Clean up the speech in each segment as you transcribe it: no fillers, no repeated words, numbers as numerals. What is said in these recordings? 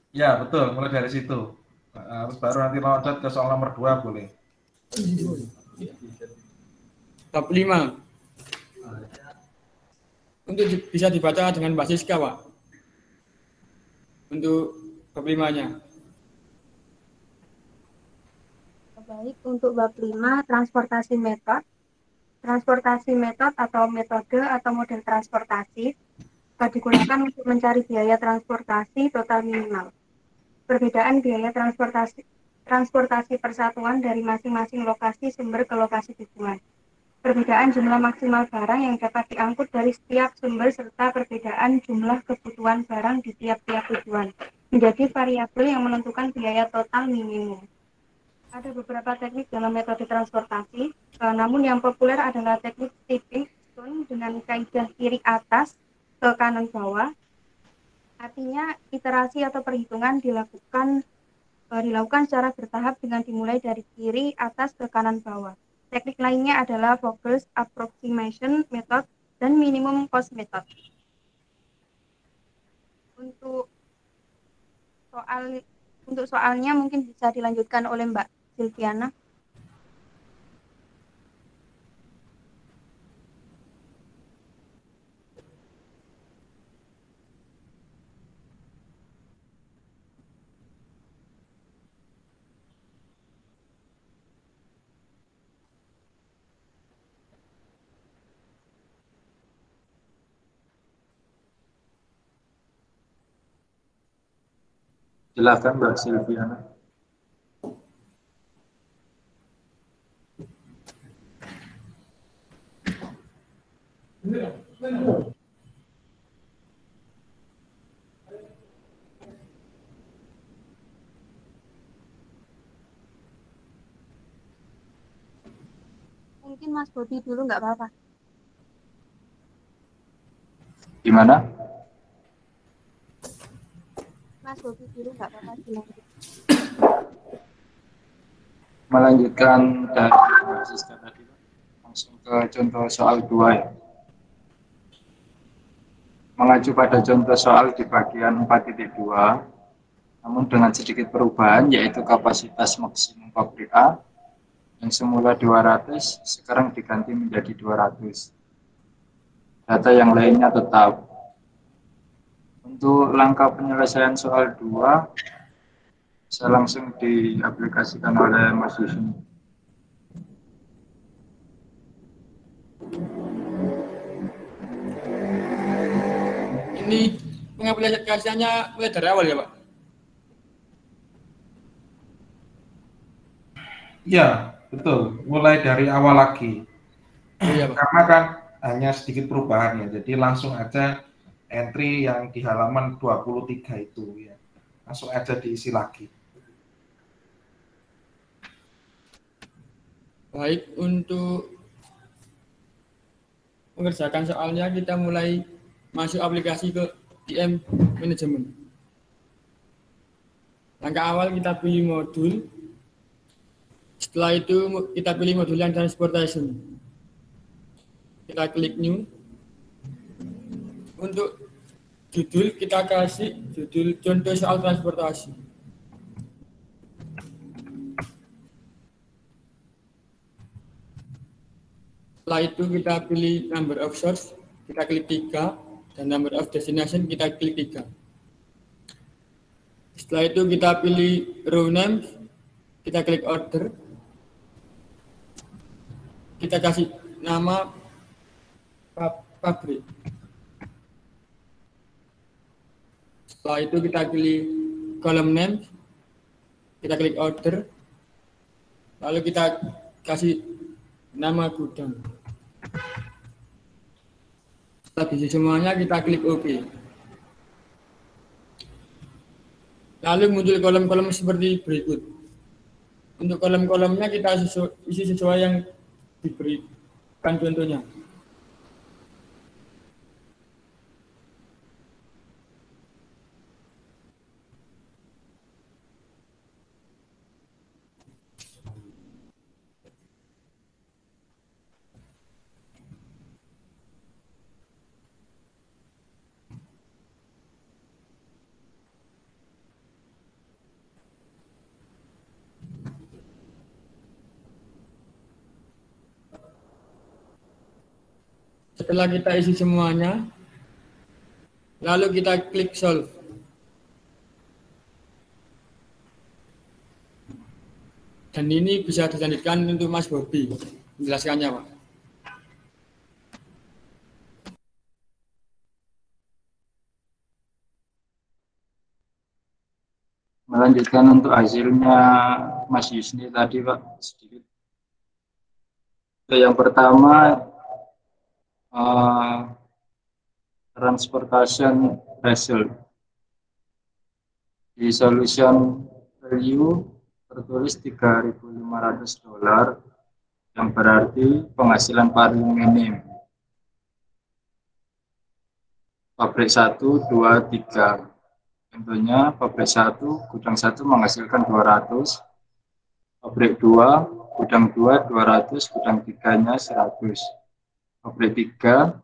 Ya, betul, mulai dari situ. Terus baru nanti loncat ke soal nomor 2 boleh. Bab 5. Untuk bisa dibaca dengan basis K, Pak. Untuk bab 5-nya. Baik, untuk bab 5, transportasi metode. Transportasi metode atau metode atau model transportasi digunakan untuk mencari biaya transportasi total minimal. Perbedaan biaya transportasi persatuan dari masing-masing lokasi sumber ke lokasi tujuan. Perbedaan jumlah maksimal barang yang dapat diangkut dari setiap sumber serta perbedaan jumlah kebutuhan barang di tiap-tiap tujuan menjadi variabel yang menentukan biaya total minimum. Ada beberapa teknik dalam metode transportasi, namun yang populer adalah teknik stepping stone dengan kaidah kiri atas ke kanan bawah. Artinya iterasi atau perhitungan dilakukan secara bertahap dengan dimulai dari kiri atas ke kanan bawah. Teknik lainnya adalah Vogel's approximation method dan minimum cost method. Untuk soalnya mungkin bisa dilanjutkan oleh Mbak Silviana. Silakan Mbak Silviana. Mungkin Mas Bobi dulu nggak apa-apa. Gimana? Mas Bobi dulu nggak apa-apa dilanjut. Melanjutkan dari Siska tadi, langsung ke contoh soal 2 ya. Mengacu pada contoh soal di bagian 4.2, namun dengan sedikit perubahan, yaitu kapasitas maksimum pabrik A yang semula 200 sekarang diganti menjadi 200. Data yang lainnya tetap. Untuk langkah penyelesaian soal 2 bisa langsung diaplikasikan oleh Mas Yusuf. Ini pengaplikasiannya mulai dari awal ya, Pak? Iya, betul. Mulai dari awal lagi. Iya, Pak. Karena kan hanya sedikit perubahan ya. Jadi langsung aja entry yang di halaman 23 itu ya. Langsung aja diisi lagi. Baik, untuk mengerjakan soalnya kita mulai masuk aplikasi ke DM Management. Langkah awal kita pilih modul. Setelah itu kita pilih modul yang transportation. Kita klik new. Untuk judul kita kasih judul contoh soal transportasi. Setelah itu kita pilih number of source, kita klik 3, dan number of destination kita klik 3. Setelah itu kita pilih row name, kita klik order, kita kasih nama pabrik. Setelah itu kita pilih column name, kita klik order, lalu kita kasih nama gudang. Setelah diisi semuanya kita klik OK. Lalu muncul kolom-kolom seperti berikut. Untuk kolom-kolomnya kita isi sesuai yang diberikan contohnya. Setelah kita isi semuanya, lalu kita klik solve. Dan ini bisa dilanjutkan untuk Mas Bobi menjelaskannya, Pak. Melanjutkan untuk hasilnya Mas Yusni tadi, Pak, sedikit. Yang pertama, transportation result. Di solution value tertulis $3.500, yang berarti penghasilan paling minim. Pabrik 1, 2, 3. Contohnya pabrik 1, gudang 1 menghasilkan 200, pabrik 2, gudang 2 200, gudang 3-nya 100. Pabrik 3,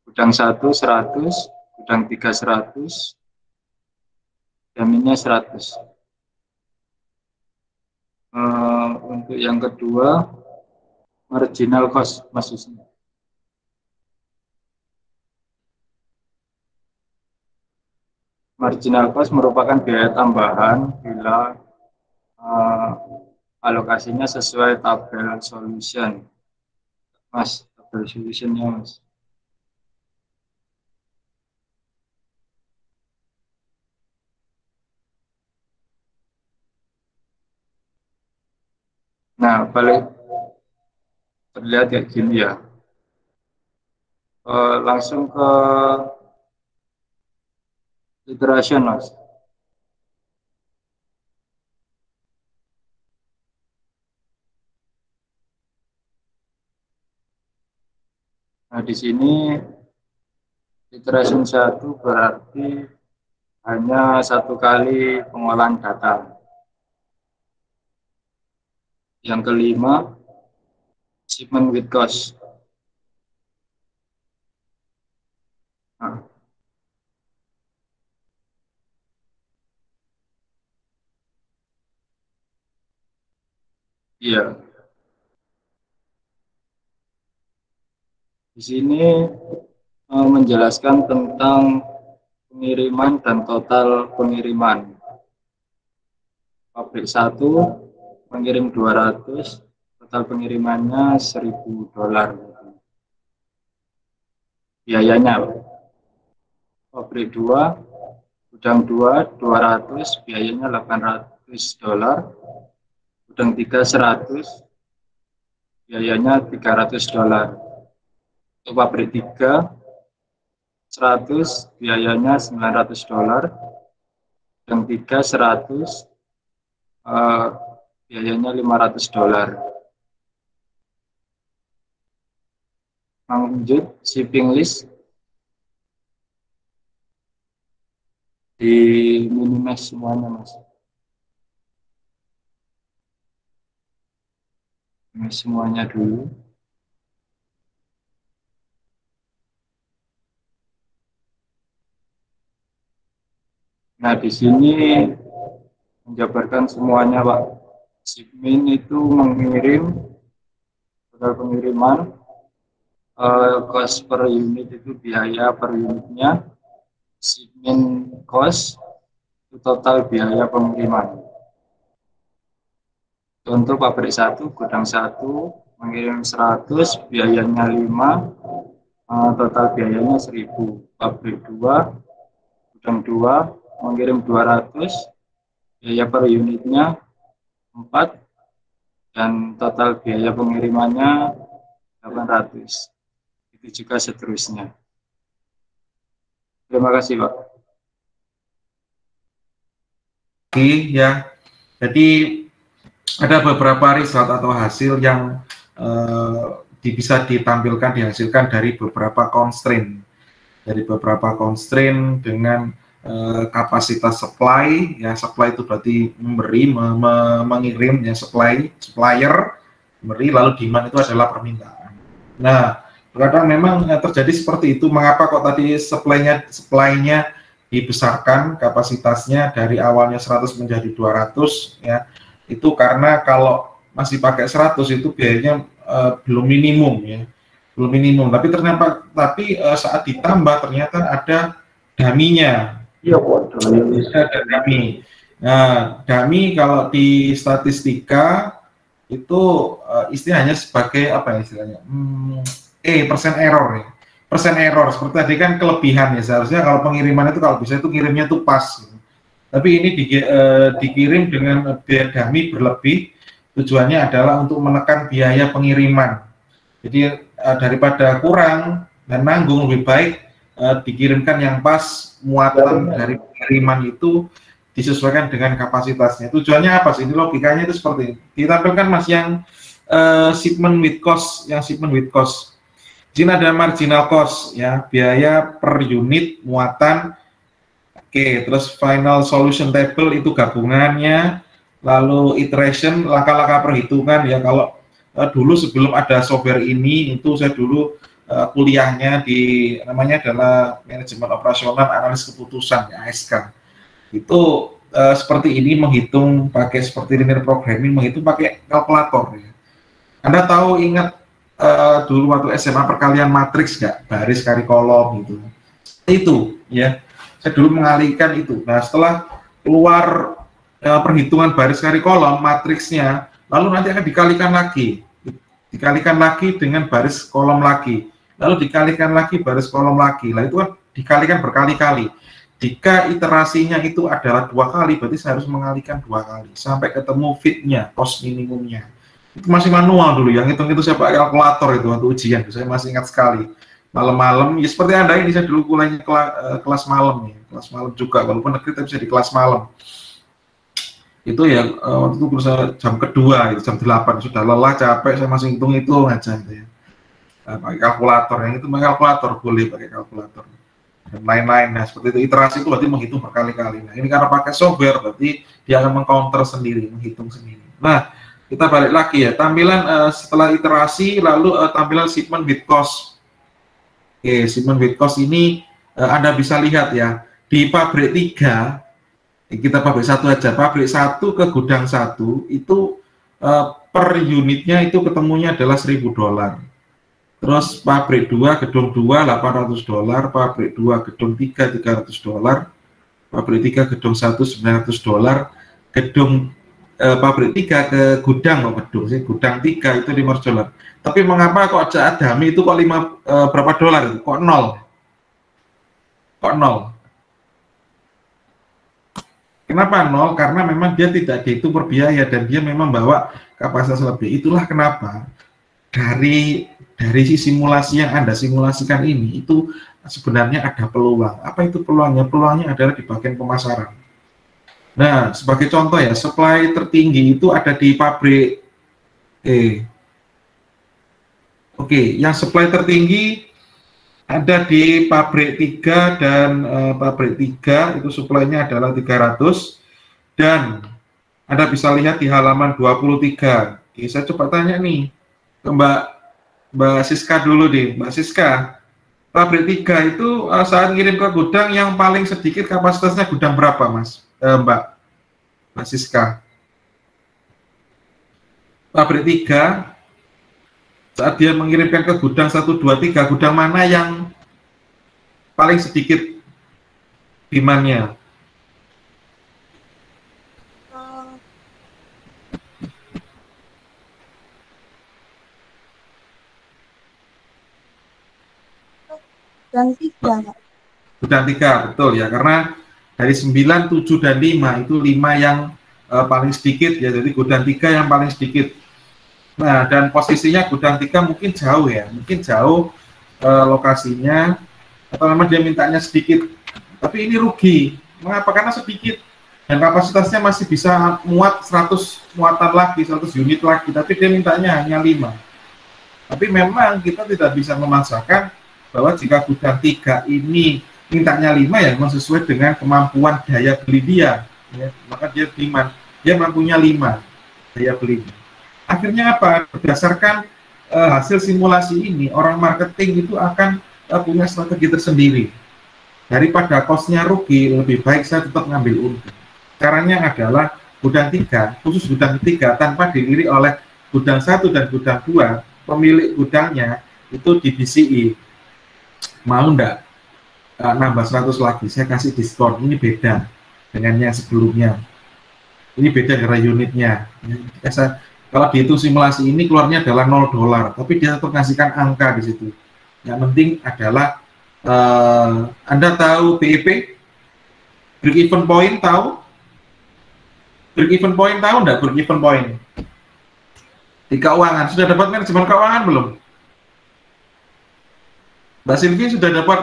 gudang 1 100, gudang 3 100, jaminnya 100. Untuk yang kedua, marginal cost, Mas Yusni. Marginal cost merupakan biaya tambahan bila alokasinya sesuai tabel solution. Mas, tabel solutionnya, Mas. Nah, balik terlihat kayak gini ya. Langsung ke iteration, Mas. Nah, di sini iteration 1 berarti hanya satu kali pengolahan data. Yang kelima, shipment with cost. Nah, iya. Di sini menjelaskan tentang pengiriman dan total pengiriman. Pabrik 1 mengirim 200, total pengirimannya $1.000. Biayanya. Pabrik 2, gudang 2 200, biayanya $800. Gudang 3 100, biayanya $300. Untuk pabrik 3 100, biayanya $900. Gudang 3 100, biayanya $500. Lanjut, shipping list di minimize semuanya, Mas. Ini semuanya dulu. Nah, di sini menjabarkan semuanya, Pak. Shipment itu mengirim, total pengiriman, cost per unit itu biaya per unitnya, shipment cost itu total biaya pengiriman. Contoh pabrik 1, gudang 1 mengirim 100, biayanya 5, total biayanya 1.000. Pabrik 2, gudang 2 mengirim 200, biaya per unitnya 4, dan total biaya pengirimannya 800. Itu juga seterusnya. Terima kasih, Pak. Ya, jadi ada beberapa result atau hasil yang bisa ditampilkan, dihasilkan dari beberapa constraint. Dari beberapa constraint dengan kapasitas supply, ya supply itu berarti memberi, mengirim, ya supplier memberi, lalu demand itu adalah permintaan. Nah, kadang memang terjadi seperti itu. Mengapa kok tadi supply-nya dibesarkan kapasitasnya dari awalnya 100 menjadi 200, ya? Itu karena kalau masih pakai 100 itu biayanya belum minimum, ya. belum minimum. Tapi saat ditambah ternyata ada daminya. Iya, Ada dami. Nah, dami kalau di statistika itu istilahnya sebagai apa ya istilahnya? Persen error ya. Persen error seperti tadi kan kelebihan ya, seharusnya kalau pengiriman itu kalau bisa itu ngirimnya tuh pas. Gitu. Tapi ini dikirim dengan biaya dami berlebih, tujuannya adalah untuk menekan biaya pengiriman. Jadi daripada kurang dan nanggung, lebih baik dikirimkan yang pas, muatan dari pengiriman itu disesuaikan dengan kapasitasnya. Tujuannya apa sih? Ini logikanya itu seperti ini. Ditampilkan Mas yang shipment with cost, Di sini ada marginal cost ya, biaya per unit muatan. Oke, terus final solution table itu gabungannya, lalu iteration, langkah-langkah perhitungan ya. Kalau dulu sebelum ada software ini, itu saya dulu kuliahnya namanya adalah manajemen operasional analis keputusan ya, ASK. Itu seperti ini menghitung pakai seperti linear programming, menghitung pakai kalkulator ya. Anda tahu ingat dulu waktu SMA perkalian matriks nggak, baris kali kolom gitu. Itu ya. Saya dulu mengalihkan itu. Nah, setelah keluar perhitungan baris kali kolom matriksnya, lalu nanti akan dikalikan lagi dengan baris kolom lagi, lalu dikalikan lagi baris kolom lagi. Lah itu kan dikalikan berkali-kali. Jika iterasinya itu adalah 2 kali, berarti saya harus mengalikan 2 kali sampai ketemu fitnya, cost minimumnya. Itu masih manual dulu, yang hitung itu saya pakai kalkulator itu waktu ujian. Saya masih ingat sekali. Malam-malam, ya seperti Anda ini, saya dulu kuliahnya kelas malam ya, kelas malam juga, walaupun negeri tapi bisa di kelas malam. Itu ya waktu itu berusaha jam kedua, jam 8, sudah lelah, capek, saya masih hitung-hitung aja gitu ya. Pakai kalkulator, yang itu pakai kalkulator, boleh pakai kalkulator. Dan lain-lain, nah seperti itu, iterasi itu berarti menghitung berkali-kali. Nah ini karena pakai software, berarti dia akan mengcounter sendiri, menghitung sendiri. Nah, kita balik lagi ya, tampilan setelah iterasi, lalu tampilan shipment with cost. Oke, shipment with cost ini Anda bisa lihat ya, di pabrik 3, kita pabrik 1 aja, pabrik 1 ke gudang 1, itu per unitnya itu ketemunya adalah $1.000. Terus pabrik 2, gedung 2, $800, pabrik 2, gedung 3, $300, pabrik 3, gedung 1, $900, gedung pabrik 3 ke gudang, gudang 3 itu $500. Tapi mengapa kok saat dami itu kok berapa dolar itu? Kok 0? Kok 0? Kenapa 0? Karena memang dia tidak dihitung per biaya dan dia memang bawa kapasitas lebih. Itulah kenapa dari simulasi yang Anda simulasikan ini itu sebenarnya ada peluang. Apa itu peluangnya? Peluangnya adalah di bagian pemasaran. Nah, sebagai contoh ya, supply tertinggi itu ada di pabrik Oke, yang supply tertinggi ada di pabrik 3 dan pabrik 3 itu supply-nya adalah 300 dan Anda bisa lihat di halaman 23. Oke, saya coba tanya nih ke Mbak Siska dulu deh. Mbak Siska, pabrik 3 itu saat ngirim ke gudang yang paling sedikit kapasitasnya gudang berapa, Mas? Mbak Siska. Pabrik 3 saat dia mengirimkan ke gudang 1, 2, 3, gudang mana yang paling sedikit demand-nya? Gudang 3. Gudang 3, betul ya, karena dari 9, 7, dan 5 itu 5 yang paling sedikit ya, jadi gudang 3 yang paling sedikit. Nah, dan posisinya gudang 3 mungkin jauh ya, lokasinya, atau memang dia mintanya sedikit, tapi ini rugi. Mengapa? Karena sedikit, dan kapasitasnya masih bisa muat 100 muatan lagi, 100 unit lagi, tapi dia mintanya hanya 5. Tapi memang kita tidak bisa memaksakan bahwa jika gudang 3 ini mintanya 5 ya, memang sesuai dengan kemampuan daya beli dia, ya, maka dia demand, dia mampunya 5 daya belinya. Akhirnya apa? Berdasarkan hasil simulasi ini, orang marketing itu akan punya strategi tersendiri. Daripada cost-nya rugi, lebih baik saya tetap ngambil untung. Caranya adalah gudang 3, khusus gudang 3, tanpa dilirik oleh gudang 1 dan gudang 2, pemilik gudangnya itu di BCI. Mau enggak nambah 100 lagi, saya kasih diskon. Ini beda dengan yang sebelumnya. Ini beda karena unitnya. Kalau dihitung simulasi ini keluarnya adalah $0, tapi dia tetap ngasihkan angka di situ. Yang penting adalah Anda tahu BEP, break even point tahu? Break even point tahu enggak break even point? Di keuangan sudah dapat manajemen keuangan belum? Mbak Silvi sudah dapat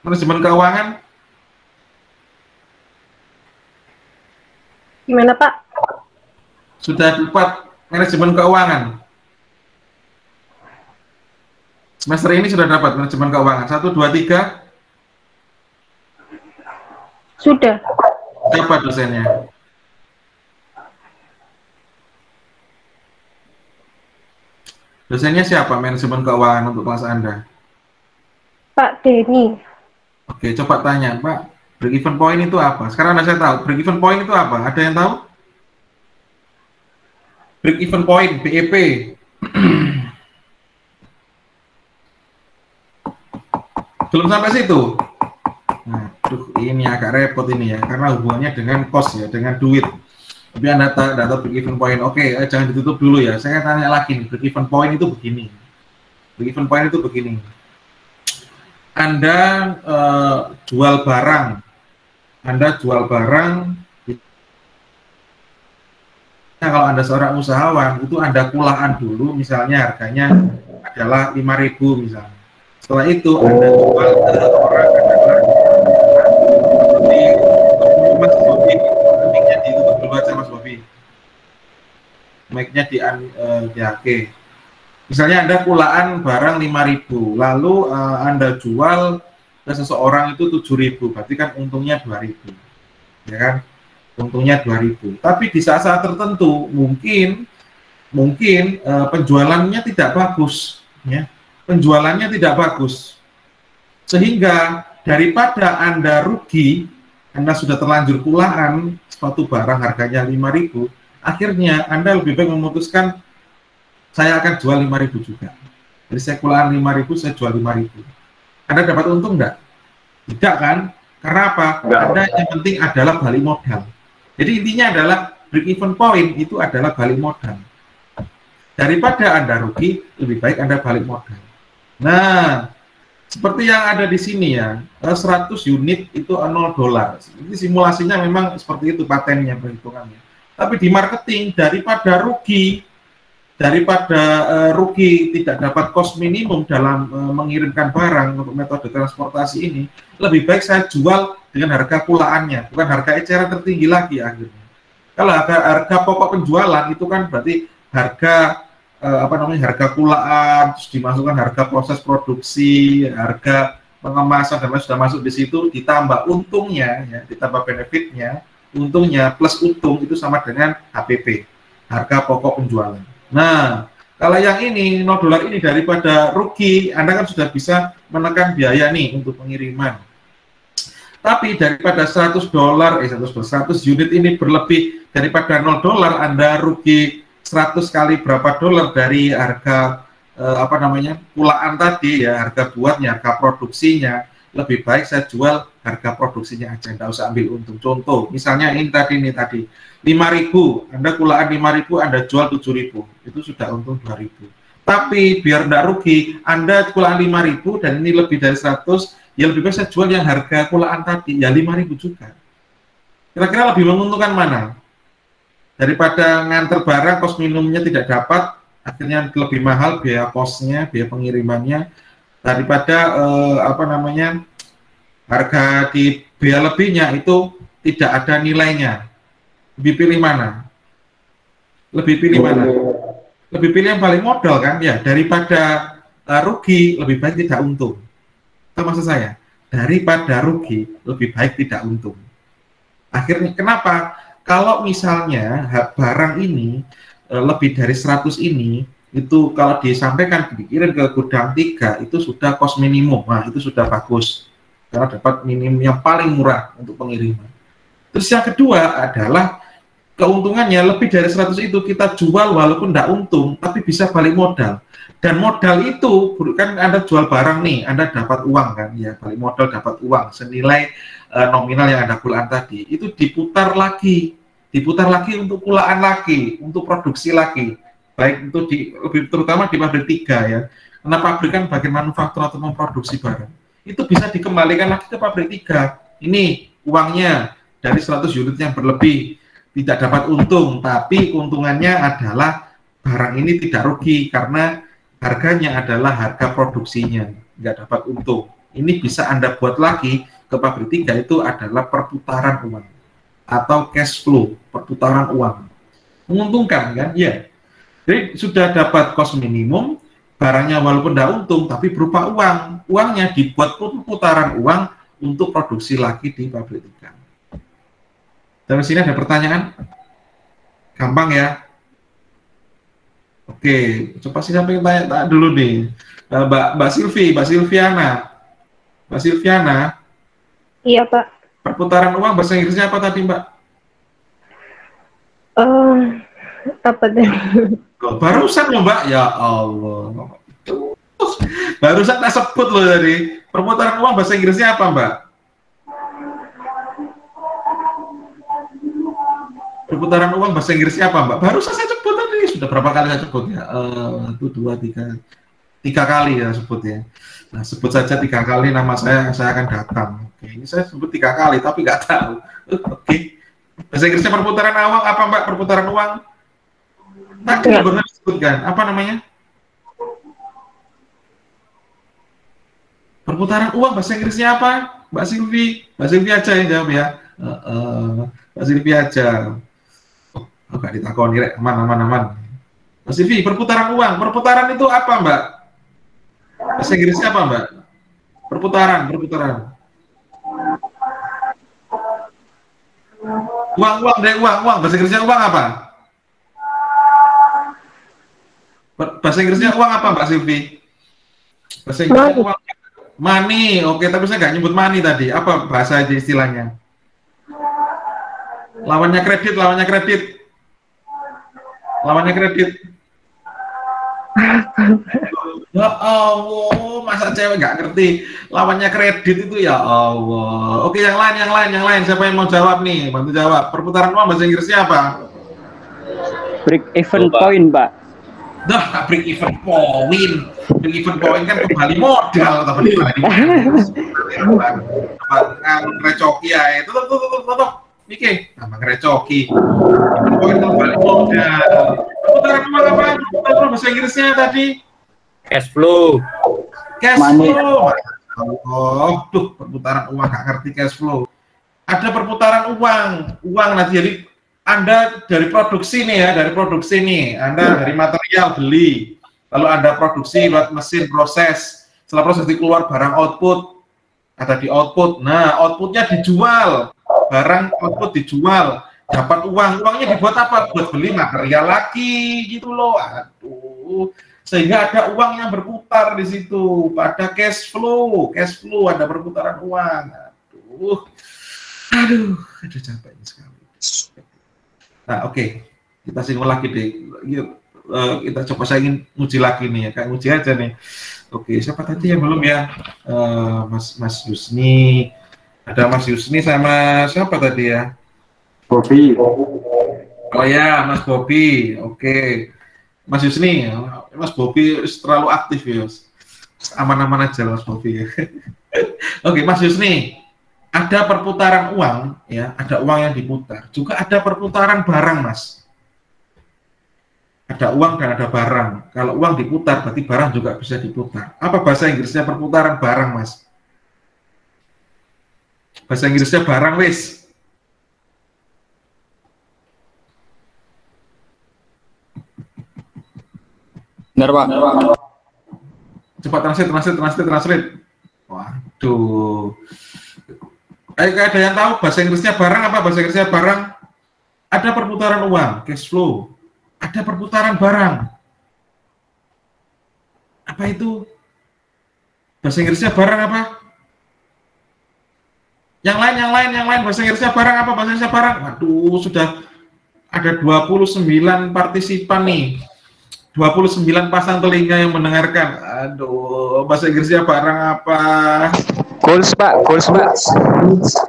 manajemen keuangan? Gimana Pak? Sudah dapat manajemen keuangan? Semester ini sudah dapat manajemen keuangan 1, 2, 3? Sudah. Siapa dosennya? Dosennya siapa manajemen keuangan untuk kelas Anda? Pak Denny. Oke, coba tanya, Pak, break even point itu apa? Sekarang saya tahu, break even point itu apa? Ada yang tahu? Break even point, BEP. Belum sampai situ. Nah, ini agak repot ini ya, karena hubungannya dengan cost ya, dengan duit. Tapi Anda tahu break even point. Oke, jangan ditutup dulu ya. Saya tanya lagi nih, break even point itu begini. Break even point itu begini. Anda jual barang, kalau Anda seorang usahawan, itu Anda kulaan dulu, misalnya harganya adalah 5.000 misalnya. Setelah itu Anda jual ke orang adalah di Mas Bobi, mic-nya ditutup dulu aja Mas Bobi. Mic-nya oke. Misalnya Anda kulaan barang 5.000, lalu Anda jual ke seseorang itu 7.000, berarti kan untungnya 2.000, ya kan? Untungnya 2.000. Tapi di saat-saat tertentu mungkin penjualannya tidak bagus, ya. Penjualannya tidak bagus, sehingga daripada Anda rugi, Anda sudah terlanjur kulaan suatu barang harganya 5.000, akhirnya Anda lebih baik memutuskan saya akan jual 5.000 juga. Jadi saya kulaan 5.000, saya jual 5.000. Anda dapat untung enggak? Tidak kan? Karena apa? Anda yang penting adalah balik modal. Jadi intinya adalah break even point itu adalah balik modal. Daripada Anda rugi, lebih baik Anda balik modal. Nah, seperti yang ada di sini ya, 100 unit itu $0. Ini simulasinya memang seperti itu patennya, perhitungannya. Tapi di marketing, daripada rugi tidak dapat cost minimum dalam mengirimkan barang untuk metode transportasi ini, lebih baik saya jual dengan harga kulaannya, bukan harga eceran tertinggi lagi akhirnya. Kalau harga pokok penjualan itu kan berarti harga harga kulaan, terus dimasukkan harga proses produksi, harga pengemasan dan sudah masuk di situ, ditambah untungnya, ya, ditambah benefitnya, untungnya plus untung itu sama dengan HPP, harga pokok penjualan. Nah, kalau yang ini $0 ini daripada rugi, Anda kan sudah bisa menekan biaya nih untuk pengiriman. Tapi daripada $100 unit ini berlebih daripada $0, Anda rugi 100 kali berapa dolar dari harga kulaan tadi ya, harga buatnya, harga produksinya. Lebih baik saya jual harga produksinya aja, enggak usah ambil untung. Contoh, misalnya ini tadi 5.000, Anda kulaan 5.000, Anda jual 7.000, itu sudah untung 2.000. Tapi biar enggak rugi, Anda kulaan 5.000 dan ini lebih dari 100, ya lebih baik saya jual yang harga kulaan tadi, ya 5.000 juga. Kira-kira lebih menguntungkan mana? Daripada nganter barang, kos minimumnya tidak dapat, akhirnya lebih mahal biaya kosnya, biaya pengirimannya, daripada harga di biaya lebihnya itu tidak ada nilainya. Lebih pilih mana? Lebih pilih mana? Lebih pilih yang paling modal kan? Ya, daripada rugi, lebih baik tidak untung. Itu maksud saya. Daripada rugi, lebih baik tidak untung. Akhirnya, kenapa? Kalau misalnya barang ini lebih dari 100 ini, itu kalau disampaikan dikirim ke gudang 3, itu sudah cost minimum. Nah, itu sudah bagus. Karena dapat minimum yang paling murah untuk pengiriman. Terus yang kedua adalah keuntungannya lebih dari 100 itu kita jual walaupun tidak untung, tapi bisa balik modal. Dan modal itu, kan Anda jual barang nih, Anda dapat uang kan, ya balik modal dapat uang senilai nominal yang Anda kulaan tadi, itu diputar lagi untuk kulaan lagi, untuk produksi lagi, baik itu lebih terutama di pabrik 3 ya, karena pabrik kan bagian manufaktur atau memproduksi barang, itu bisa dikembalikan lagi ke pabrik 3. Ini uangnya dari 100 unit yang berlebih, tidak dapat untung, tapi keuntungannya adalah barang ini tidak rugi karena harganya adalah harga produksinya, nggak dapat untung. Ini bisa Anda buat lagi ke pabrik 3, itu adalah perputaran uang atau cash flow, perputaran uang. Menguntungkan kan? Ya. Jadi sudah dapat cost minimum, barangnya walaupun tidak untung, tapi berupa uang. Uangnya dibuat perputaran uang untuk produksi lagi di pabrik 3. Dari sini ada pertanyaan? Gampang ya? Oke, coba sih sampai tanya dulu nih, Mbak Silviana. Iya, Pak. Perputaran uang bahasa Inggrisnya apa tadi, Mbak? Apa tadi? Barusan loh, Mbak. Ya Allah. Barusan tak sebut loh tadi. Perputaran uang bahasa Inggrisnya apa, Mbak? Perputaran uang bahasa Inggrisnya apa, Mbak? Barusan saya sebut tadi. Sudah berapa kali saya sebut ya? 1, 2, 3. 3 kali ya sebut ya. Nah, sebut saja 3 kali nama saya akan datang. Oke, ini saya sebut 3 kali tapi nggak tahu. Oke. Bahasa Inggrisnya perputaran uang apa, Mbak? Perputaran uang? Tadi benar disebutkan. Apa namanya? Perputaran uang bahasa Inggrisnya apa? Mbak Silvi aja yang jawab ya. Mbak Silvi aja. Oh, nggak ditakoni, rek. Aman. Mbak Silvi, perputaran uang. Perputaran itu apa, Mbak? Bahasa Inggrisnya apa, Mbak? Perputaran. Uang. Bahasa Inggrisnya uang apa? Bahasa Inggrisnya uang apa, Mbak Silvi? Bahasa Inggrisnya uang. Money. Oke, tapi saya nggak nyebut money tadi. Apa bahasa aja istilahnya? Lawannya kredit. Ya Allah, masa cewek nggak ngerti lawannya kredit itu, ya Allah. Oke, yang lain. Siapa yang mau jawab nih? Bantu jawab. Perputaran uang bahasa Inggrisnya apa? Break even point, Pak. Dah, break even point. Break even point kan kembali modal atau ngerecoki ya. Tutup. Nike, nama ngerecoki. Poin kembali modal. Perputaran uang apa? Perputaran bahasa Inggrisnya tadi? Cash flow. Oh, perputaran uang nggak ngerti cash flow. Ada perputaran uang nanti. Jadi Anda dari produksi nih, Anda dari material beli, lalu Anda produksi buat mesin proses. Setelah proses dikeluar barang output, ada di output. Nah, outputnya dijual, barang output dijual, dapat uangnya dibuat apa? Buat beli material lagi, gitu loh. Aduh. Sehingga ada uang yang berputar di situ, pada cash flow ada perputaran uang. Aduh, capek sekali. Nah, oke, kita singgung lagi deh. Kita coba, saya ingin uji lagi nih ya, kayak uji aja nih. Oke, siapa tadi yang belum ya? Mas Yusni, ada Mas Yusni sama siapa tadi ya? Bobby. Oh ya, Mas Bobby. Oke. Mas Yusni, Mas Bobby terlalu aktif ya. Aman-aman aja Mas Bobby. Oke, Mas Yusni, ada perputaran uang ya, ada uang yang diputar. Juga ada perputaran barang, Mas. Ada uang dan ada barang. Kalau uang diputar, berarti barang juga bisa diputar. Apa bahasa Inggrisnya perputaran barang, Mas? Bahasa Inggrisnya barang, wis. Benar, Pak. Coba translate. Waduh. Ada yang tahu bahasa Inggrisnya barang apa? Bahasa Inggrisnya barang. Ada perputaran uang, cash flow. Ada perputaran barang. Apa itu? Bahasa Inggrisnya barang apa? Yang lain. Bahasa Inggrisnya barang apa? Bahasa Inggrisnya barang. Waduh, sudah ada 29 partisipan nih. 29 pasang telinga yang mendengarkan. Aduh, bahasa Inggrisnya barang apa? Goals Pak, goals Pak. Goods.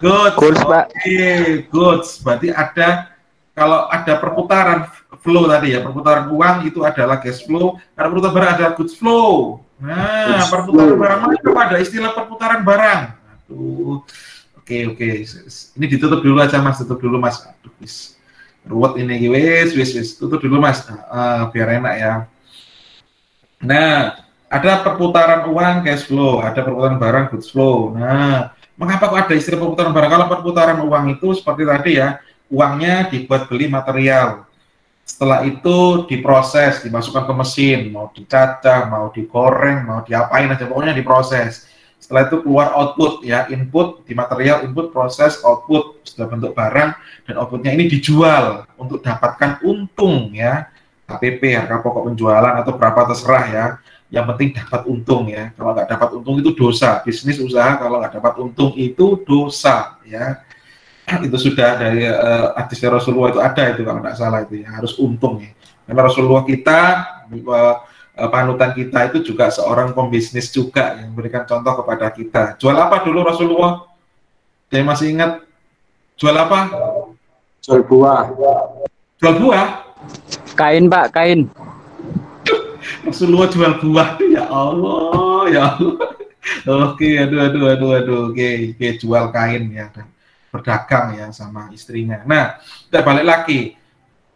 Goals Pak. Oke, goods. Berarti ada, kalau ada perputaran flow tadi ya, perputaran uang itu adalah cash flow, ada perputaran barang ada goods flow. Nah, perputaran barang itu ada istilah perputaran barang. Aduh. Oke. Ini ditutup dulu aja Mas, tutup dulu Mas. Aduh, wis. Ruwet ini wis. Tutup dulu Mas. Biar enak ya. Nah, ada perputaran uang cash flow, ada perputaran barang goods flow. Nah, mengapa kok ada istilah perputaran barang? Kalau perputaran uang itu seperti tadi ya, uangnya dibuat beli material. Setelah itu diproses, dimasukkan ke mesin, mau dicacah, mau digoreng, mau diapain aja, pokoknya diproses. Setelah itu keluar output ya, input di material, input, proses, output, sudah bentuk barang, dan outputnya ini dijual untuk dapatkan untung ya, HPP, harga pokok penjualan atau berapa terserah ya, yang penting dapat untung ya. Kalau nggak dapat untung itu dosa, bisnis usaha kalau nggak dapat untung itu dosa ya. Itu sudah dari hadisnya Rasulullah itu ada itu kalau nggak salah itu ya, harus untung ya. Karena Rasulullah kita panutan kita itu juga seorang pembisnis juga yang memberikan contoh kepada kita. Jual apa dulu Rasulullah? Saya masih ingat. Jual apa? Jual buah. Jual buah? Kain Pak, kain. Rasulullah jual buah. Ya Allah, ya Allah. Oke, aduh. Oke, jual kain ya, dan berdagang ya sama istrinya. Nah, kita balik lagi.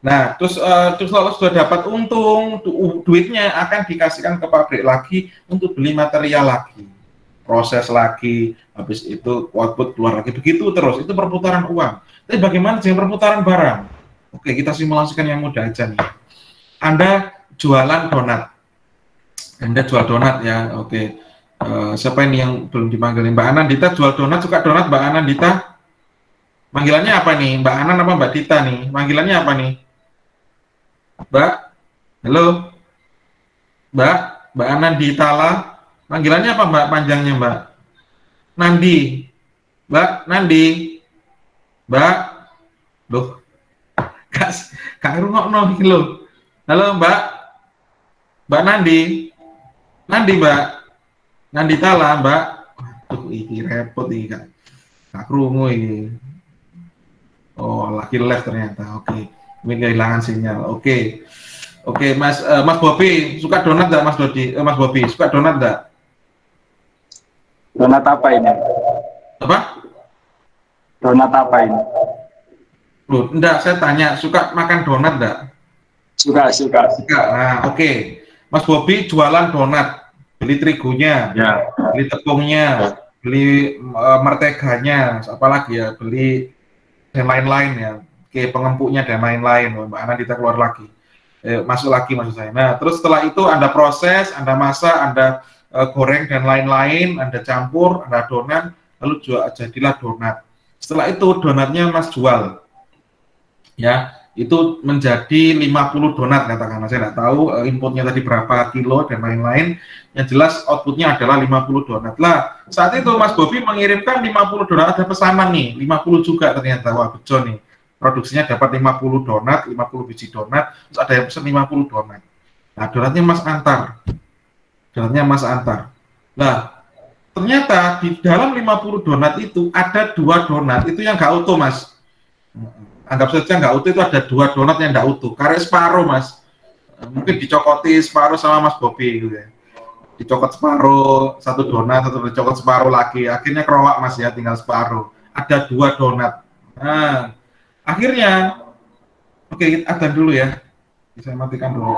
Nah, terus kalau sudah dapat untung, duitnya akan dikasihkan ke pabrik lagi untuk beli material lagi, proses lagi, habis itu output keluar lagi, begitu terus. Itu perputaran uang. Tapi bagaimana dengan perputaran barang? Oke, kita simulasikan yang mudah aja nih. Anda jualan donat. Anda jual donat ya, oke. Siapa ini yang belum dipanggil? Mbak Anandita jual donat, suka donat Mbak Anandita? Panggilannya apa nih? Mbak Anan apa Mbak Dita nih? Panggilannya apa nih? Mbak? Halo? Mbak Anandita lah. Panggilannya apa Mbak panjangnya Mbak? Nandi. Mbak Nandi. Mbak? Loh. Kak rungokno iki lho. Halo Mbak? Mbak Nandi. Nandi Mbak. Nandi Tala Mbak. Aduh, ini repot ini Kak. Kak Krungu ini. Oh, lagi live ternyata. Oke. Ini kehilangan sinyal. Oke. Mas Bobi suka donat enggak Mas Dodi? Mas Bobi suka donat enggak? Donat apa ini? Apa? Donat apa ini? Loh, enggak, saya tanya, suka makan donat enggak? Suka. Nah, oke. Mas Bobi jualan donat, beli terigunya, Ya. beli tepungnya, beli merteganya, apalagi ya, beli dan lain-lain ya. Oke, pengempuknya dan lain-lain. Mbak Ana kita keluar lagi. Masuk lagi maksud saya. Nah, terus setelah itu Anda proses, Anda masak, Anda goreng dan lain-lain, Anda campur, Anda adonan, lalu jadilah donat. Setelah itu donatnya Mas jual. Ya, itu menjadi 50 donat katakanlah, saya tidak tahu inputnya tadi berapa kilo dan lain-lain, yang jelas outputnya adalah 50 donat lah. Saat itu Mas Bobi mengirimkan 50 donat, ada pesanan nih 50 juga ternyata, wah bejo nih, produksinya dapat 50 donat, 50 biji donat, terus ada yang pesan 50 donat. Nah, donatnya Mas antar. Nah, ternyata di dalam 50 donat itu ada 2 donat itu yang nggak utuh Mas. Anggap saja nggak utuh, itu ada 2 donat yang nggak utuh, karek separuh Mas, mungkin dicokoti separuh sama Mas Bobi gitu ya, dicokot separuh, 1 donat, atau dicokot separuh lagi, akhirnya kerowak Mas ya, tinggal separuh, ada 2 donat. Nah, akhirnya, oke, adzan dulu ya, saya matikan dulu.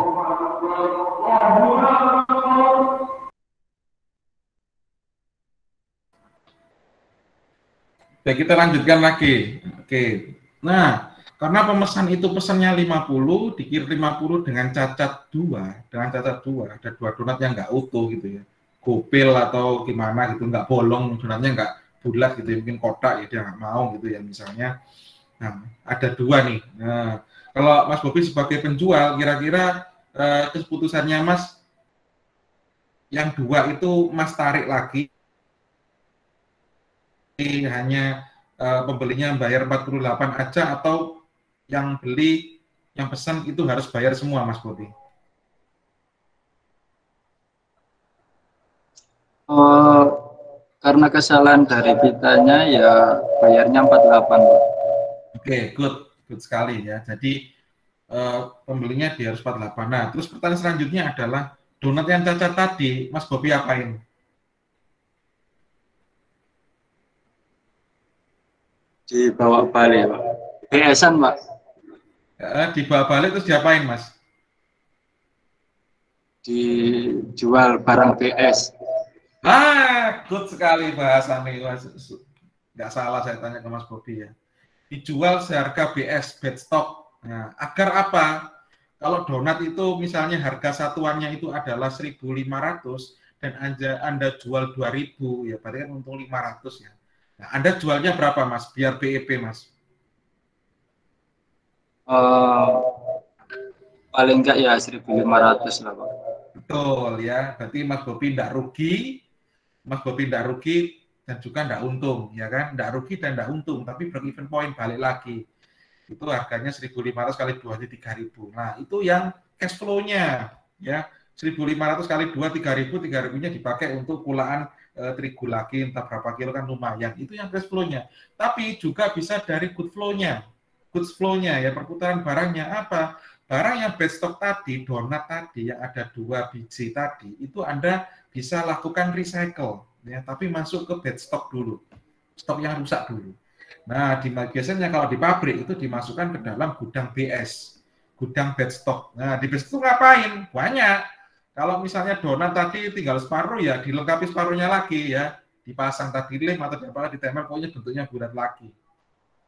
Oke, kita lanjutkan lagi. Oke. Nah, karena pemesan itu pesannya 50, dikirim 50 dengan cacat 2, ada 2 donat yang nggak utuh gitu ya, gopil atau gimana gitu, nggak bolong, donatnya nggak bulat gitu ya, mungkin kotak ya, dia nggak mau gitu ya misalnya. Nah, ada 2 nih. Nah, kalau Mas Bobi sebagai penjual, kira-kira keputusannya Mas, yang 2 itu Mas tarik lagi, hanya pembelinya bayar 48 aja, atau yang beli, yang pesan itu harus bayar semua, Mas Bobi? Karena kesalahan dari kitanya ya bayarnya 48. Oke, good sekali ya. Jadi pembelinya dia harus 48. Nah, terus pertanyaan selanjutnya adalah donat yang cacat tadi, Mas Bobi apain? Dibawa balik, Pak. BS-an, Pak. Dibawa balik terus diapain, Mas? Dijual barang BS. Good sekali bahasannya. Nggak salah saya tanya ke Mas Bobi ya. Dijual seharga BS, bed stock. Nah, agar apa? Kalau donat itu misalnya harga satuannya itu adalah 1.500 dan Anda jual 2.000, ya berarti kan untung 500 ya. Nah, Anda jualnya berapa, Mas? Biar BEP, Mas. Paling enggak ya 1.500 lah, Pak. Betul ya. Berarti Mas Bobi tidak rugi. Mas Bobi tidak rugi dan juga tidak untung, ya kan? Tidak rugi dan tidak untung, tapi break even point balik lagi. Itu harganya 1.500 kali 2 di 3.000. Nah, itu yang cash flow-nya ya. 1.500 kali 2 3.000, 3.000-nya dipakai untuk kulaan terigu lagi entah berapa kilo kan lumayan. Itu yang cash flow-nya. Tapi juga bisa dari good flow-nya. Good flow-nya ya, perputaran barangnya apa? Barang yang bed stock tadi, donat tadi yang ada 2 biji tadi, itu Anda bisa lakukan recycle ya, tapi masuk ke bed stock dulu. Stok yang rusak dulu. Nah, biasanya kalau di pabrik itu dimasukkan ke dalam gudang BS, gudang bed stock. Nah, di bed stock ngapain? Banyak. Kalau misalnya donat tadi tinggal separuh ya dilengkapi separuhnya lagi ya, dipasang tadi lem atau ditempel, pokoknya bentuknya bulat lagi.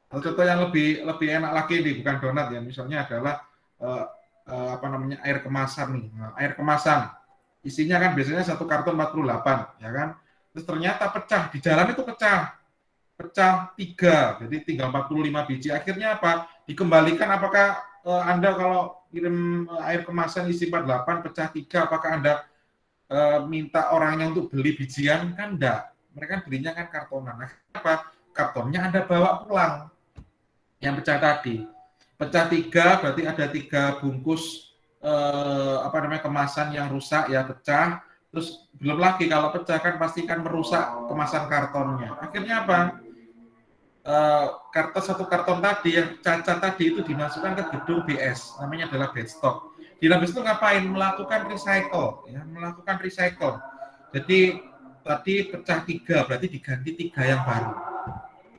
Atau contoh yang lebih enak lagi nih, bukan donat ya, misalnya adalah air kemasan nih. Nah, air kemasan isinya kan biasanya 1 karton 48 ya kan. Terus ternyata pecah di jalan, itu pecah 3, jadi tinggal 45 biji. Akhirnya apa? Dikembalikan. Apakah Anda kalau kirim air kemasan isi 48 pecah 3, apakah Anda minta orangnya untuk beli bijian? Kan enggak. Mereka belinya kan kartonan. Nah, apa? Kartonnya Anda bawa pulang. Yang pecah tadi. Pecah 3 berarti ada 3 bungkus kemasan yang rusak ya, pecah. Terus belum lagi kalau pecah kan pasti kan merusak kemasan kartonnya. Akhirnya apa? Satu karton tadi yang cacat tadi itu dimasukkan ke gedung BS, namanya adalah bed stock. Di dalam bed stock ngapain? Melakukan recycle ya, melakukan recycle. Jadi tadi pecah 3 berarti diganti 3 yang baru.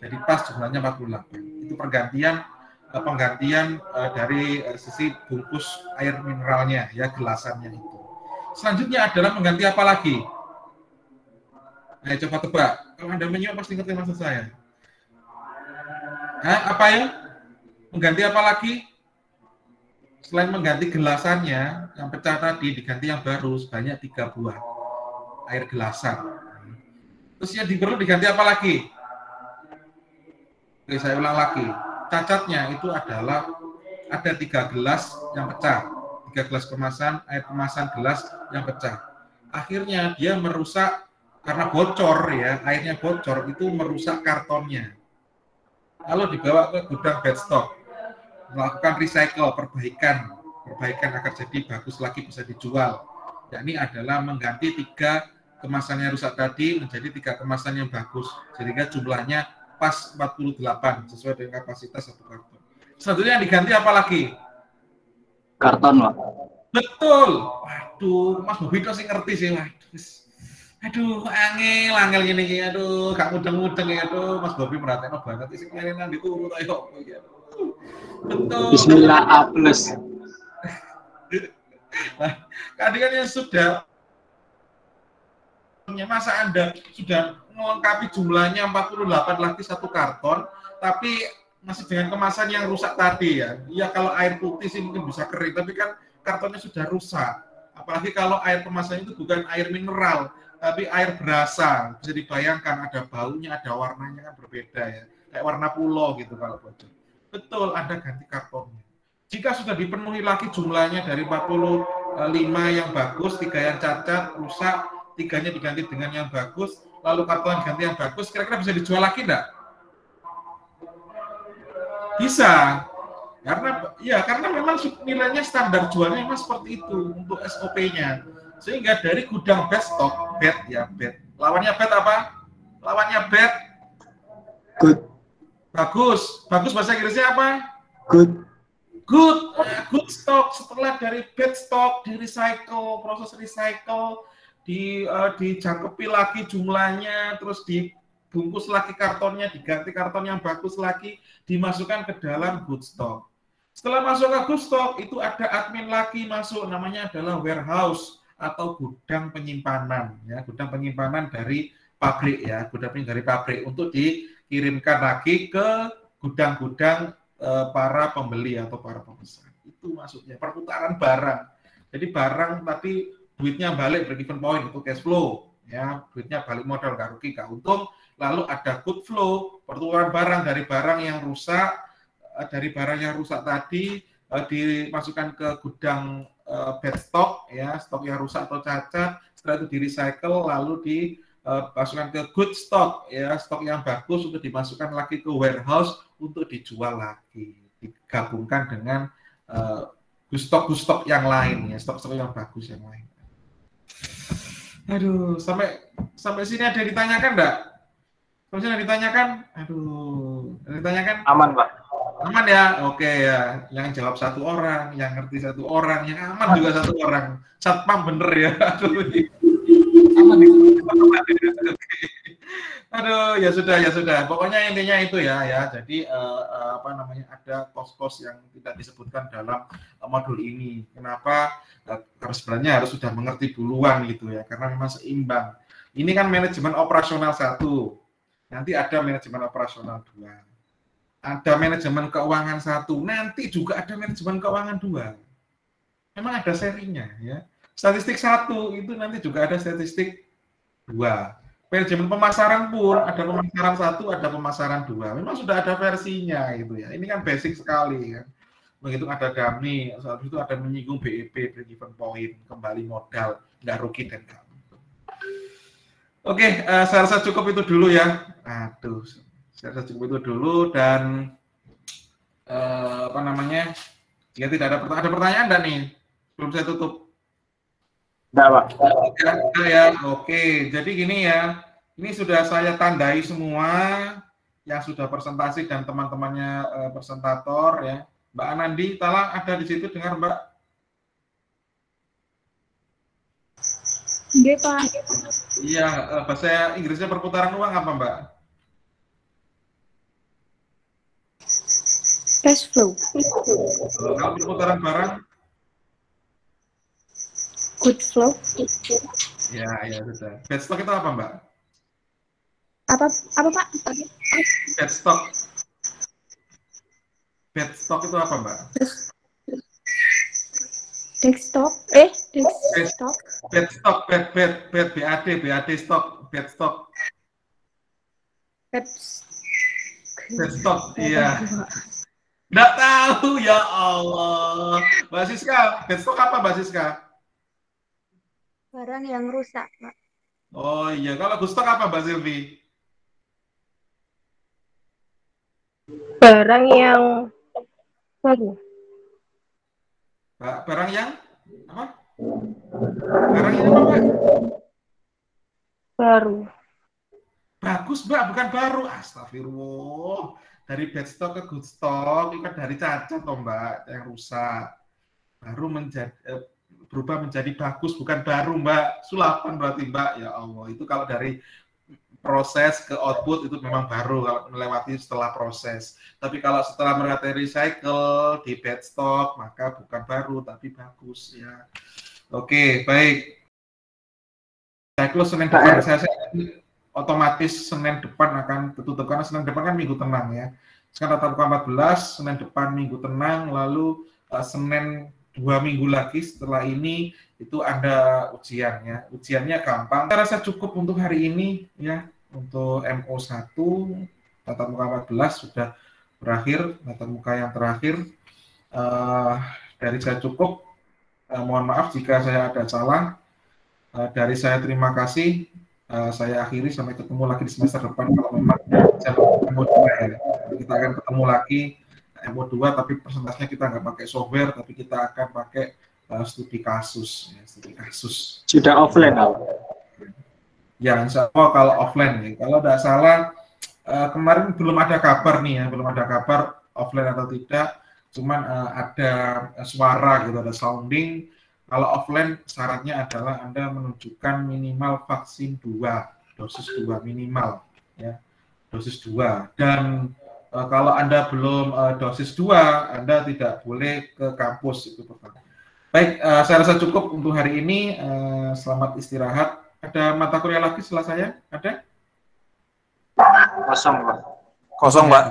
Jadi pas jumlahnya 48. Itu penggantian dari sisi bungkus air mineralnya ya, gelasannya itu. Selanjutnya adalah mengganti apa lagi? Ayo coba tebak. Kalau Anda menyimak pasti ngerti maksud saya. Apa ya? Mengganti apa lagi? Selain mengganti gelasannya yang pecah tadi, diganti yang baru sebanyak 3 buah air gelasan. Terus yang perlu diganti apa lagi? Oke, saya ulang lagi. Cacatnya itu adalah ada 3 gelas yang pecah, 3 gelas kemasan, air kemasan gelas yang pecah. Akhirnya dia merusak karena bocor ya, airnya bocor, itu merusak kartonnya. Lalu dibawa ke gudang bed stock, melakukan recycle, perbaikan agar jadi bagus lagi bisa dijual. Yakni adalah mengganti 3 kemasan yang rusak tadi menjadi 3 kemasan yang bagus, sehingga jumlahnya pas 48 sesuai dengan kapasitas 1 karton. Selanjutnya yang diganti apa lagi? Karton, Pak. Betul. Waduh, Mas Bobi itu sih ngerti sih. Aduh, angel gini, aduh, gak mudeng-mudeng ya, aduh, Mas Bobi merhatiin banget sih kalian nanti tuh ayo. Betul. Bismillah A+. Nah, kalian yang sudah masa Anda sudah melengkapi jumlahnya 48 lagi 1 karton, tapi masih dengan kemasan yang rusak tadi ya. Iya, kalau air putih sih mungkin bisa kering, tapi kan kartonnya sudah rusak. Apalagi kalau air kemasan itu bukan air mineral, tapi air berasa. Bisa dibayangkan ada baunya, ada warnanya kan berbeda ya. Kayak warna pulau gitu kalau bocor. Betul, Anda ganti kartonnya. Jika sudah dipenuhi lagi jumlahnya dari 45 yang bagus, 3 yang cacat, rusak, 3-nya diganti dengan yang bagus, lalu karton ganti yang bagus, kira-kira bisa dijual lagi enggak? Bisa. Karena memang nilainya standar jualnya memang seperti itu untuk SOP-nya. Sehingga dari gudang bed stok, bed. Lawannya bed apa? Lawannya bed. Good. Bagus bahasa Inggrisnya apa? Good. Good stock. Setelah dari bed stock, di recycle, proses recycle, dijangkepi lagi jumlahnya, terus dibungkus lagi kartonnya, diganti karton yang bagus lagi, dimasukkan ke dalam good stock. Setelah masuk ke good stock, itu ada admin lagi masuk, namanya adalah warehouse atau gudang penyimpanan, ya, gudang penyimpanan dari pabrik, ya, gudang penyimpanan dari pabrik untuk dikirimkan lagi ke gudang-gudang para pembeli atau para pemesan. Itu maksudnya perputaran barang. Jadi barang tadi duitnya balik break even point, itu cash flow, ya, duitnya balik modal, nggak rugi, nggak untung. Lalu ada good flow, pertukaran barang dari barang yang rusak, tadi dimasukkan ke gudang bad stock, ya, stok yang rusak atau cacat, setelah itu di recycle, lalu dimasukkan ke good stock, ya, stok yang bagus untuk dimasukkan lagi ke warehouse untuk dijual lagi, digabungkan dengan stok yang lain, ya, stok-stok yang bagus yang lain. Aduh, sampai sini ada yang ditanyakan enggak? Sampai sini ada ditanyakan? Aduh, ada ditanyakan? Aman, Pak. Aman ya? Oke ya. Yang jawab satu orang, yang ngerti satu orang, yang aman juga satu orang. Satpam bener ya. Aduh. Aman itu. Aduh, ya sudah. Pokoknya intinya itu ya. Jadi ada kos-kos yang tidak disebutkan dalam modul ini. Kenapa? Sebenarnya harus sudah mengerti duluan gitu ya, karena memang seimbang. Ini kan manajemen operasional 1. Nanti ada manajemen operasional 2. Ada manajemen keuangan 1, nanti juga ada manajemen keuangan 2. Memang ada serinya ya. Statistik 1 itu nanti juga ada statistik 2. Manajemen pemasaran pun ada pemasaran 1, ada pemasaran 2. Memang sudah ada versinya gitu ya. Ini kan basic sekali ya. Menghitung ada dummy, saat itu ada menyinggung BEP, break even point, kembali modal, nggak rugi dan nggak untung. Oke, saya rasa cukup itu dulu ya. Aduh. Saya rasa cukup itu dulu dan jika tidak ada pertanyaan enggak nih sebelum saya tutup? Enggak, Pak. Ya, oke. Jadi gini ya, ini sudah saya tandai semua yang sudah presentasi dan teman-temannya presentator ya. Mbak Anandi, Talang ada di situ dengar Mbak? Iya, Pak. Iya, bahasa Inggrisnya perputaran uang apa Mbak? Cash flow. Kalau perputaran barang? Good flow. Ya sudah. Bad stock itu apa Mbak? Apa Pak? Bad stock. Bad stock itu apa Mbak? Desktop. Desktop. Bad stock, BAD stock, bad stock. Bad stock, iya. Nggak tahu ya Allah. Mbak Siska, bad stock apa Mbak Siska? Barang yang rusak, Pak. Oh iya, kalau good stock apa Mbak Silvi? Barang yang baru. Barang yang apa? Barang yang apa Mbak? Baru. Bagus Mbak, bukan baru. Astagfirullah. Dari bad stock ke good stock, itu kan dari cacat toh Mbak, yang rusak. Baru berubah menjadi bagus, bukan baru Mbak. Sulapan berarti Mbak, ya Allah. Itu kalau dari proses ke output itu memang baru kalau melewati setelah proses. Tapi kalau setelah melewati recycle di bad stock, maka bukan baru tapi bagus ya. Oke, baik. Siklus Senin depan saya otomatis Senin depan akan tutup karena Senin depan kan minggu tenang ya. Sekarang tatap muka 14, Senin depan minggu tenang, lalu Senin 2 minggu lagi setelah ini itu ada ujian ya. Ujiannya gampang. Saya rasa cukup untuk hari ini ya. Untuk MO1 tatap muka 14 sudah berakhir, tatap muka yang terakhir. Dari saya cukup. Mohon maaf jika saya ada salah. Dari saya terima kasih. Saya akhiri, sampai ketemu lagi di semester depan kalau memang kita akan ketemu lagi MO2 tapi persentasenya kita nggak pakai software, tapi kita akan pakai studi kasus. Ya, studi kasus. Sudah offline, Ya, insya Allah kalau offline ya. Kalau tidak salah kemarin belum ada kabar nih ya, belum ada kabar offline atau tidak. Cuman ada suara gitu, ada sounding. Kalau offline syaratnya adalah Anda menunjukkan minimal vaksin 2, dosis 2 minimal ya. Dosis 2. Dan kalau Anda belum dosis 2, Anda tidak boleh ke kampus itu pertama. Baik, saya rasa cukup untuk hari ini. Selamat istirahat. Ada mata kuliah lagi setelah saya? Ada? Kosong, Pak. Kosong, Pak.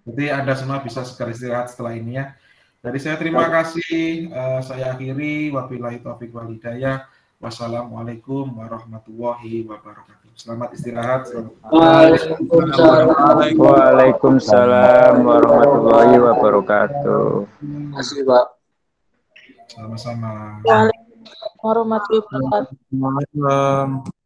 Jadi Anda semua bisa segera istirahat setelah ini ya. Dari saya terima kasih. Saya akhiri. Wabillahi taufiq wal hidayah. Wassalamualaikum warahmatullahi wabarakatuh. Selamat istirahat. Waalaikumsalam warahmatullahi wabarakatuh. Terima kasih, Pak. Sama-sama. Warahmatullahi wabarakatuh.